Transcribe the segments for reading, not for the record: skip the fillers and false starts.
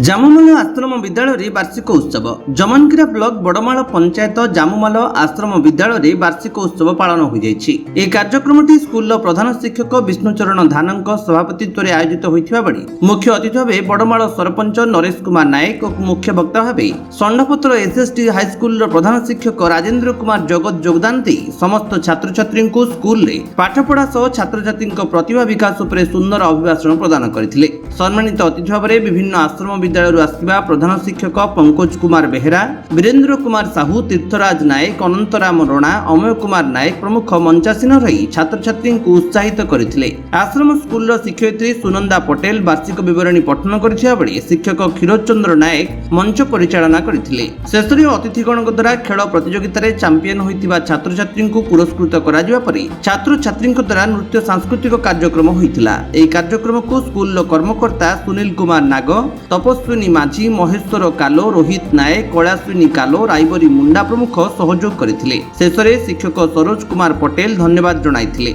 ଜାମୁମାଲ ଆଶ୍ରମ ବିଦ୍ୟାଳୟରେ ବାର୍ଷିକ ଉତ୍ସବ। ଜମନକିରା ବ୍ଲକ ବଡ଼ମାଳ ପଞ୍ଚାୟତ ଜାମୁମାଲ ଆଶ୍ରମ ବିଦ୍ୟାଳୟରେ ବାର୍ଷିକ ଉତ୍ସବ ପାଳନ ହୋଇଯାଇଛି। ଏହି କାର୍ଯ୍ୟକ୍ରମଟି ସ୍କୁଲର ପ୍ରଧାନ ଶିକ୍ଷକ ବିଷ୍ଣୁଚରଣ ଧାନଙ୍କ ସଭାପତିତ୍ୱରେ ଆୟୋଜିତ ହୋଇଥିବା ବେଳେ ମୁଖ୍ୟ ଅତିଥି ଭାବେ ବଡ଼ମାଳ ସରପଞ୍ଚ ନରେଶ କୁମାର ନାୟକ ଓ ମୁଖ୍ୟ ବକ୍ତା ଭାବେ ଷଣ୍ଢପତ୍ର ଏସ୍ଏସ୍ଟି ହାଇସ୍କୁଲର ପ୍ରଧାନ ଶିକ୍ଷକ ରାଜେନ୍ଦ୍ର କୁମାର ଜଗତ ଯୋଗଦାନ ଦେଇ ସମସ୍ତ ଛାତ୍ରଛାତ୍ରୀଙ୍କୁ ସ୍କୁଲରେ ପାଠପଢ଼ା ସହ ଛାତ୍ରଛାତ୍ରୀଙ୍କ ପ୍ରତିଭା ବିକାଶ ଉପରେ ସୁନ୍ଦର ଅଭିଭାଷଣ ପ୍ରଦାନ କରିଥିଲେ। ସମ୍ମାନିତ ଅତିଥି ଭାବରେ ବିଭିନ୍ନ ଆଶ୍ରମ ବିଦ୍ୟାଳୟରୁ ଆସିଥିବା ପ୍ରଧାନ ଶିକ୍ଷକ ପଙ୍କଜ କୁମାର ବେହେରା, ବୀରେନ୍ଦ୍ର କୁମାର ସାହୁ, ତୀର୍ଥରାଜ ନାୟକ, ଅନନ୍ତରାମ ରଣା, ଅମୟ କୁମାର ନାୟକ ପ୍ରମୁଖ ମଞ୍ଚାସୀନ ରହି ଛାତ୍ରଛାତ୍ରୀଙ୍କୁ ଉତ୍ସାହିତ କରିଥିଲେ। ଆଶ୍ରମ ସ୍କୁଲର ଶିକ୍ଷୟିତ୍ରୀ ସୁନନ୍ଦା ପଟେଲ ବାର୍ଷିକ ବିବରଣୀ ପଠନ କରିଥିବା ବେଳେ ଶିକ୍ଷକ କ୍ଷୀରୋଦ ଚନ୍ଦ୍ର ନାୟକ ମଞ୍ଚ ପରିଚାଳନା କରିଥିଲେ। ଶେଷରେ ଅତିଥିଗଣଙ୍କ ଦ୍ୱାରା ଖେଳ ପ୍ରତିଯୋଗିତାରେ ଚାମ୍ପିୟନ ହୋଇଥିବା ଛାତ୍ରଛାତ୍ରୀଙ୍କୁ ପୁରସ୍କୃତ କରାଯିବା ପରେ ଛାତ୍ରଛାତ୍ରୀଙ୍କ ଦ୍ୱାରା ନୃତ୍ୟ ସାଂସ୍କୃତିକ କାର୍ଯ୍ୟକ୍ରମ ହୋଇଥିଲା। ଏହି କାର୍ଯ୍ୟକ୍ରମକୁ ସ୍କୁଲର କର୍ମକର୍ତ୍ତା ସୁନୀଲ କୁମାର ନାଗ, ତପସ୍ୱିନୀ ମାଝୀ, ମହେଶ୍ୱର କାଲୋ, ରୋହିତ ନାୟକ, କୈଳାସ୍ୱିନୀ କାଲୋ, ରାଇବରୀ ମୁଣ୍ଡା ପ୍ରମୁଖ ସହଯୋଗ କରିଥିଲେ। ଶେଷରେ ଶିକ୍ଷକ ସରୋଜ କୁମାର ପଟେଲ ଧନ୍ୟବାଦ ଜଣାଇଥିଲେ।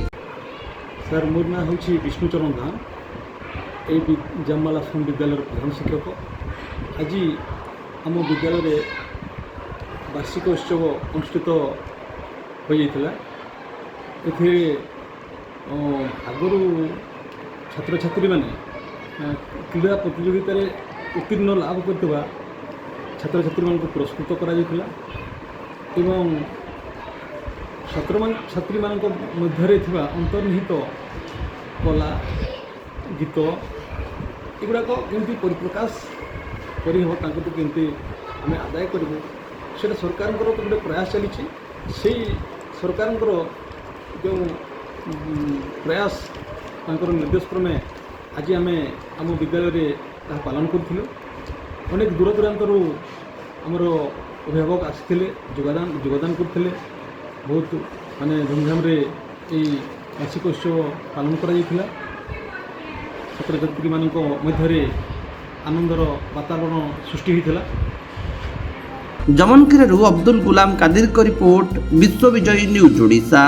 ସାର୍ ମୋର ନାଁ ହେଉଛି ବିଷ୍ଣୁଚରଣ ଧାନ, এই ଜାମୁମାଲ ଆଶ୍ରମ ବିଦ୍ୟାଳୟର ପ୍ରଧାନ ଶିକ୍ଷକ। ଆଜି ଆମ ବିଦ୍ୟାଳୟରେ ବାର୍ଷିକ ଉତ୍ସବ ଅନୁଷ୍ଠିତ ହୋଇଯାଇଥିଲା। ଏଥିରେ ଆଗରୁ ଛାତ୍ରଛାତ୍ରୀମାନେ କ୍ରୀଡ଼ା ପ୍ରତିଯୋଗିତାରେ ଉତ୍ତୀର୍ଣ୍ଣ ଲାଭ କରିଥିବା ଛାତ୍ରଛାତ୍ରୀମାନଙ୍କୁ ପୁରସ୍କୃତ କରାଯାଇଥିଲା ଏବଂ ଛାତ୍ରଛାତ୍ରୀମାନଙ୍କ ମଧ୍ୟରେ ଥିବା ଅନ୍ତର୍ନିହିତ କଲା, ଗୀତ ଏଗୁଡ଼ାକ କେମିତି ପରିପ୍ରକାଶ କରିହେବ, ତାଙ୍କଠୁ କେମିତି ଆମେ ଆଦାୟ କରିବୁ, ସେଇଟା ସରକାରଙ୍କର ଗୋଟେ ପ୍ରୟାସ ଚାଲିଛି। ସେଇ ସରକାରଙ୍କର ଯେଉଁ ପ୍ରୟାସ, ତାଙ୍କର ନିର୍ଦ୍ଦେଶ କ୍ରମେ ଆଜି ଆମେ ଆମ ବିଦ୍ୟାଳୟରେ ତାହା ପାଳନ କରୁଥିଲୁ। ଅନେକ ଦୂର ଦୂରାନ୍ତରୁ ଆମର ଅଭିଭାବକ ଆସିଥିଲେ, ଯୋଗଦାନ କରୁଥିଲେ। ବହୁତ ଧୁମଧାମରେ ଏହି ବାର୍ଷିକ ଉତ୍ସବ ପାଳନ କରାଯାଇଥିଲା। ଛାତ୍ରଛାତ୍ରୀମାନଙ୍କ ମଧ୍ୟରେ ଆନନ୍ଦର ବାତାବରଣ ସୃଷ୍ଟି ହୋଇଥିଲା। ଜମନକିରାରୁ ଅବ୍ଦୁଲ ଗୁଲାମ କାଦିରଙ୍କ ରିପୋର୍ଟ, ବିଶ୍ୱ ବିଜୟୀ ନ୍ୟୁଜ୍ ଓଡ଼ିଶା।